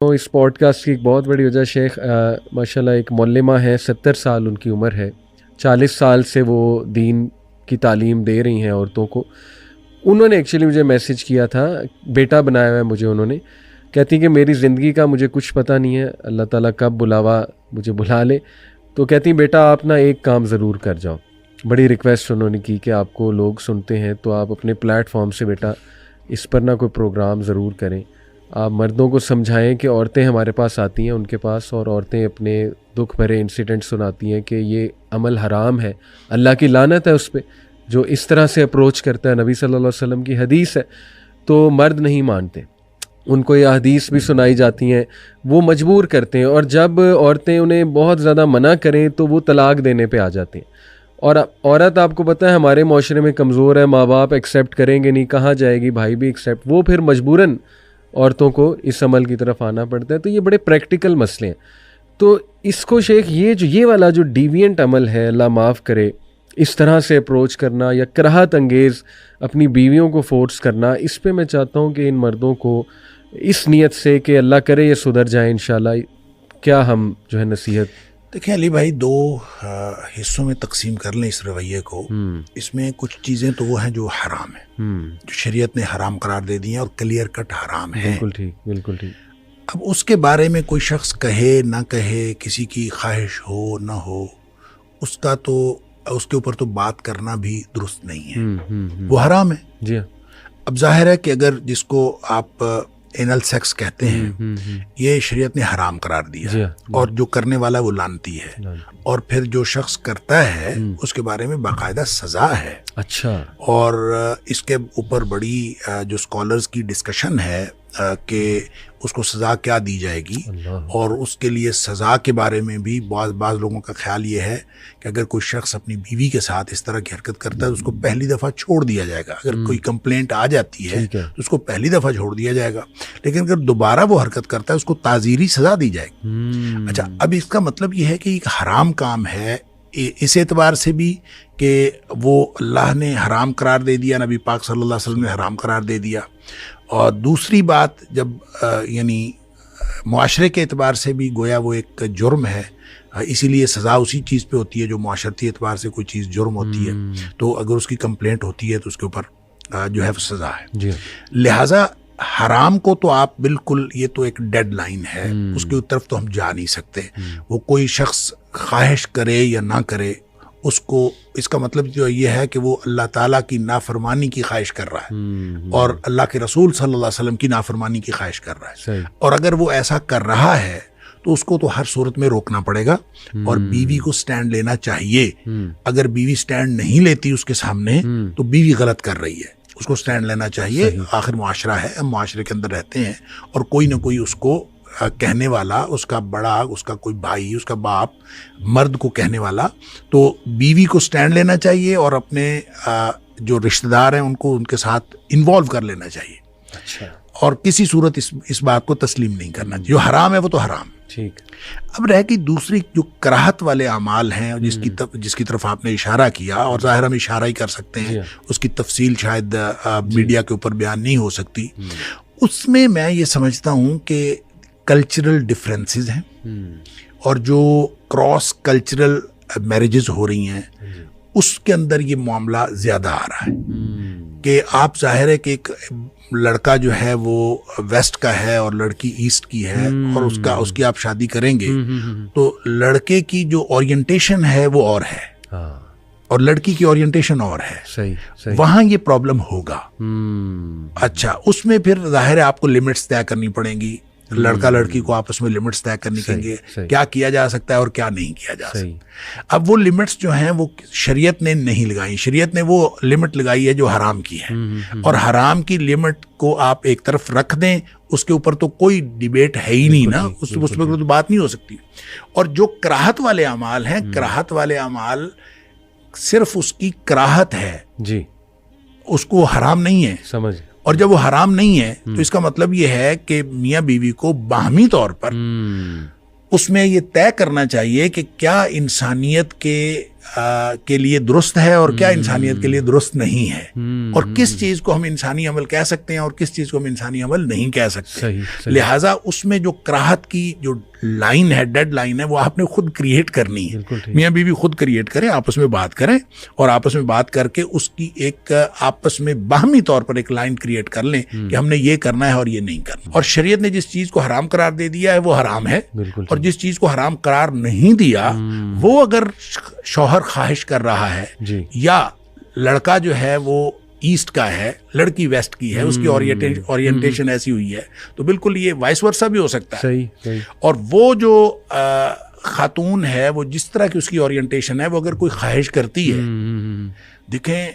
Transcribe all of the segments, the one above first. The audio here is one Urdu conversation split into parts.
تو اس پوڈ کاسٹ کی ایک بہت بڑی وجہ شیخ ماشاءاللہ ایک معلمہ ہے، 70 سال ان کی عمر ہے، 40 سال سے وہ دین کی تعلیم دے رہی ہیں عورتوں کو. انہوں نے ایکچولی مجھے میسیج کیا تھا، بیٹا بنایا ہوا ہے مجھے انہوں نے. کہتی کہ میری زندگی کا مجھے کچھ پتہ نہیں ہے، اللہ تعالیٰ کب بلاوا مجھے بلا لے. تو کہتی بیٹا آپ نا ایک کام ضرور کر جاؤ. بڑی ریکویسٹ انہوں نے کی کہ آپ کو لوگ سنتے ہیں تو آپ اپنے پلیٹ فارم سے بیٹا اس پر نہ کوئی پروگرام ضرور کریں. آپ مردوں کو سمجھائیں کہ عورتیں ہمارے پاس آتی ہیں ان کے پاس، اور عورتیں اپنے دکھ بھرے انسیڈنٹ سناتی ہیں کہ یہ عمل حرام ہے، اللہ کی لعنت ہے اس پہ جو اس طرح سے اپروچ کرتا ہے. نبی صلی اللہ علیہ وسلم کی حدیث ہے. تو مرد نہیں مانتے، ان کو یہ حدیث بھی سنائی جاتی ہیں، وہ مجبور کرتے ہیں، اور جب عورتیں انہیں بہت زیادہ منع کریں تو وہ طلاق دینے پہ آ جاتے ہیں. اور عورت آپ کو پتہ ہے ہمارے معاشرے میں کمزور ہے، ماں باپ ایکسیپٹ کریں گے نہیں، کہاں جائے گی، بھائی بھی ایکسیپٹ، وہ پھر مجبوراً عورتوں کو اس عمل کی طرف آنا پڑتا ہے. تو یہ بڑے پریکٹیکل مسئلے ہیں. تو اس کو شیخ یہ والا جو ڈیوینٹ عمل ہے، اللہ معاف کرے، اس طرح سے اپروچ کرنا یا کراہت انگیز اپنی بیویوں کو فورس کرنا، اس پہ میں چاہتا ہوں کہ ان مردوں کو اس نیت سے کہ اللہ کرے یہ سدھر جائیں انشاءاللہ، کیا ہم جو ہے نصیحت. دیکھیں علی بھائی، دو حصوں میں تقسیم کر لیں اس رویے کو. اس میں کچھ چیزیں تو وہ ہیں جو حرام ہیں، جو شریعت نے حرام قرار دے دی ہیں اور کلیئر کٹ حرام ہیں. بالکل ٹھیک، بالکل ٹھیک. اب اس کے بارے میں کوئی شخص کہے نہ کہے، کسی کی خواہش ہو نہ ہو، اس کے اوپر تو بات کرنا بھی درست نہیں ہے. وہ حرام ہے. جی. اب ظاہر ہے کہ اگر جس کو آپ اینل سیکس کہتے ہیں، یہ شریعت نے حرام قرار دیا، اور جو کرنے والا وہ لعنتی ہے، اور پھر جو شخص کرتا ہے اس کے بارے میں باقاعدہ سزا ہے. اچھا. اور اس کے اوپر بڑی جو اسکالرز کی ڈسکشن ہے کہ اس کو سزا کیا دی جائے گی، اور اس کے لیے سزا کے بارے میں بھی بعض لوگوں کا خیال یہ ہے کہ اگر کوئی شخص اپنی بیوی کے ساتھ اس طرح کی حرکت کرتا ہے تو اس کو پہلی دفعہ چھوڑ دیا جائے گا. اگر کوئی کمپلینٹ آ جاتی ہے تو اس کو پہلی دفعہ چھوڑ دیا جائے گا، لیکن اگر دوبارہ وہ حرکت کرتا ہے اس کو تعزیری سزا دی جائے گی. اچھا، اب اس کا مطلب یہ ہے کہ ایک حرام کام ہے اس اعتبار سے بھی کہ وہ اللہ نے حرام قرار دے دیا، نبی پاک صلی اللہ علیہ وسلم نے حرام قرار دے دیا. اور دوسری بات، جب یعنی معاشرے کے اعتبار سے بھی گویا وہ ایک جرم ہے، اسی لیے سزا اسی چیز پہ ہوتی ہے جو معاشرتی اعتبار سے کوئی چیز جرم ہوتی ہے. تو اگر اس کی کمپلینٹ ہوتی ہے تو اس کے اوپر جو ہے وہ سزا ہے. لہٰذا حرام کو تو آپ بالکل، یہ تو ایک ڈیڈ لائن ہے، اس کی طرف تو ہم جا نہیں سکتے. وہ کوئی شخص خواہش کرے یا نہ کرے، اس کا مطلب جو یہ ہے کہ وہ اللہ تعالیٰ کی نافرمانی کی خواہش کر رہا ہے، اور اللہ کے رسول صلی اللہ علیہ وسلم کی نافرمانی کی خواہش کر رہا ہے. اور اگر وہ ایسا کر رہا ہے تو اس کو تو ہر صورت میں روکنا پڑے گا، اور بیوی کو سٹینڈ لینا چاہیے. اگر بیوی سٹینڈ نہیں لیتی اس کے سامنے تو بیوی غلط کر رہی ہے، اس کو سٹینڈ لینا چاہیے. آخر معاشرہ ہے، ہم معاشرے کے اندر رہتے ہیں، اور کوئی نہ کوئی اس کو کہنے والا، اس کا بڑا، اس کا کوئی بھائی، اس کا باپ، مرد کو کہنے والا. تو بیوی کو سٹینڈ لینا چاہیے، اور اپنے جو رشتہ دار ہیں ان کو ان کے ساتھ انوالو کر لینا چاہیے. اچھا. اور کسی صورت اس بات کو تسلیم نہیں کرنا. جو حرام ہے وہ تو حرام. ٹھیک. اب رہ گئی دوسری جو کراہت والے اعمال ہیں، جس کی طرف آپ نے اشارہ کیا، اور ظاہر ہم اشارہ ہی کر سکتے ہیں، اس کی تفصیل شاید میڈیا کے اوپر بیان نہیں ہو سکتی. اس میں یہ سمجھتا ہوں کہ کلچرل ڈفرینسز ہیں، اور جو کراس کلچرل میرجز ہو رہی ہیں اس کے اندر یہ معاملہ زیادہ آ رہا ہے. کہ آپ ظاہر ہے کہ ایک لڑکا جو ہے وہ ویسٹ کا ہے اور لڑکی ایسٹ کی ہے، اور اس کی آپ شادی کریں گے تو لڑکے کی جو اورینٹیشن ہے وہ اور ہے، اور لڑکی کی اورینٹیشن اور ہے. صحیح. وہاں یہ پرابلم ہوگا. اچھا، اس میں پھر ظاہر ہے آپ کو لمٹس طے کرنی پڑیں گی. لڑکا لڑکی کو آپس میں لمٹس طے کرنی پڑیں گے، کیا کیا جا سکتا ہے اور کیا نہیں کیا جا سکتا. اب وہ لمٹس جو ہیں وہ شریعت نے نہیں لگائی. شریعت نے وہ لمٹ لگائی ہے جو حرام کی ہے، اور حرام کی لمٹ کو آپ ایک طرف رکھ دیں، اس کے اوپر تو کوئی ڈیبیٹ ہے ہی نہیں نا، اس پر تو بات نہیں ہو سکتی. اور جو کراہت والے اعمال ہیں، کراہت والے اعمال صرف اس کی کراہت ہے، جی، اس کو حرام نہیں ہے. سمجھ. اور جب وہ حرام نہیں ہے تو اس کا مطلب یہ ہے کہ میاں بیوی کو باہمی طور پر اس میں یہ طے کرنا چاہیے کہ کیا انسانیت کے کے لیے درست ہے اور کیا انسانیت کے لیے درست نہیں ہے، اور کس چیز کو ہم انسانی عمل کہہ سکتے ہیں اور کس چیز کو ہم انسانی عمل نہیں کہہ سکتے. لہٰذا اس میں جو کراہت کی جو لائن ہے، ڈیڈ لائن ہے، وہ آپ نے خود کریٹ کرنی ہے. میاں بیوی خود کریٹ کریں، آپس میں بات کریں اور آپس میں بات کر کے اس کی ایک آپس میں باہمی طور پر ایک لائن کریٹ کر لیں کہ ہم نے یہ کرنا ہے اور یہ نہیں کرنا. اور شریعت نے جس چیز کو حرام قرار دے دیا ہے وہ حرام ہے، اور جس چیز کو حرام قرار نہیں دیا وہ اگر شوہر خواہش کر رہا ہے یا لڑکا جو ہے وہ ایسٹ کا ہے، لڑکی ویسٹ کی ہے، اس کی اورینٹیشن ایسی ہوئی ہے، تو بالکل یہ وائس ورسا بھی ہو سکتا ہے. اور وہ جو خاتون ہے وہ جس طرح کی اس کی اورینٹیشن ہے، وہ اگر کوئی خواہش کرتی ہے، دیکھیں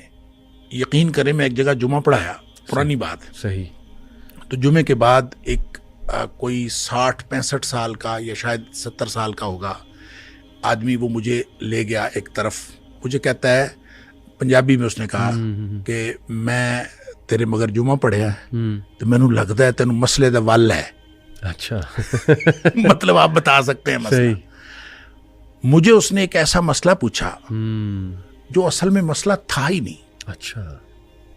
یقین کریں میں ایک جگہ جمعہ پڑھایا، پرانی بات ہے، صحیح، تو جمعے کے بعد ایک کوئی 60-65 سال کا یا شاید 70 سال کا ہوگا آدمی، وہ مجھے لے گیا ایک طرف، مجھے کہتا ہے پنجابی میں، اس نے کہا کہ میں تیرے مگر جمعہ پڑھیا ہے تو مینوں لگتا ہے تینوں مسئلے دا ول ہے. اچھا مطلب آپ بتا سکتے ہیں مسئلہ. مجھے اس نے ایک ایسا مسئلہ پوچھا جو اصل میں مسئلہ تھا ہی نہیں. اچھا،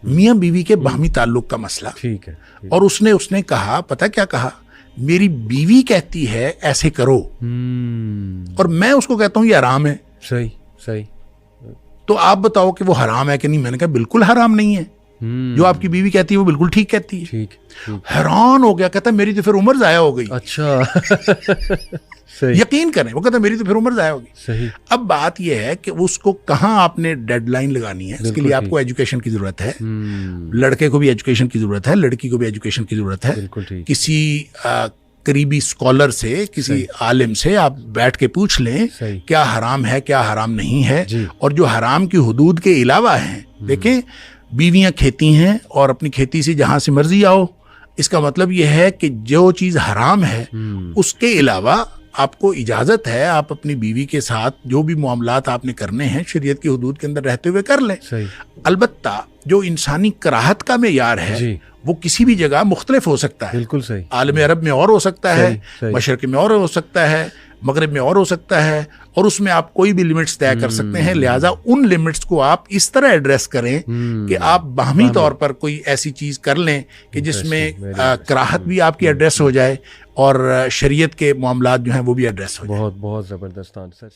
میاں بیوی کے باہمی تعلق کا مسئلہ. ٹھیک ہے. اور اس نے کہا، پتہ کیا کہا، میری بیوی کہتی ہے ایسے کرو اور میں اس کو کہتا ہوں یہ حرام ہے. صحیح صحیح. تو آپ بتاؤ کہ وہ حرام ہے کہ نہیں؟ میں نے کہا بالکل حرام نہیں ہے، جو آپ کی بیوی کہتی ہے وہ بالکل ٹھیک کہتی ہے. حیران ہو گیا، کہتا ہے میری تو پھر عمر ضائع ہو گئی. اچھا یقین کریں، وہ کہتا ہے میری تو پھر عمر ضائع ہوگی. اب بات یہ ہے کہ اس کو کہاں آپ نے ڈیڈ لائن لگانی ہے، اس کے لیے آپ کو ایجوکیشن کی ضرورت ہے. لڑکے کو بھی ایجوکیشن کی ضرورت ہے، لڑکی کو بھی ایجوکیشن کی ضرورت ہے. کسی قریبی اسکالر سے، کسی عالم سے آپ بیٹھ کے پوچھ لیں کیا حرام ہے کیا حرام نہیں ہے. اور جو حرام کی حدود کے علاوہ ہیں، دیکھیں بیویاں کھیتی ہیں اور اپنی کھیتی سے جہاں سے مرضی آؤ، اس کا مطلب یہ ہے کہ جو چیز حرام ہے اس کے علاوہ آپ کو اجازت ہے، آپ اپنی بیوی کے ساتھ جو بھی معاملات آپ نے کرنے ہیں شریعت کی حدود کے اندر رہتے ہوئے کر لیں. البتہ جو انسانی کراہت کا معیار ہے وہ کسی بھی جگہ مختلف ہو سکتا ہے. بالکل صحیح. عالم عرب میں اور ہو سکتا ہے، مشرق میں اور ہو سکتا ہے، مغرب میں اور ہو سکتا ہے، اور اس میں آپ کوئی بھی لمٹس طے کر سکتے ہیں. لہٰذا ان لمٹس کو آپ اس طرح ایڈریس کریں کہ آپ باہمی طور پر کوئی ایسی چیز کر لیں کہ جس میں کراہت بھی آپ کی ایڈریس ہو جائے اور شریعت کے معاملات جو ہیں وہ بھی ایڈریس ہو جائیں. بہت بہت زبردست آنسر.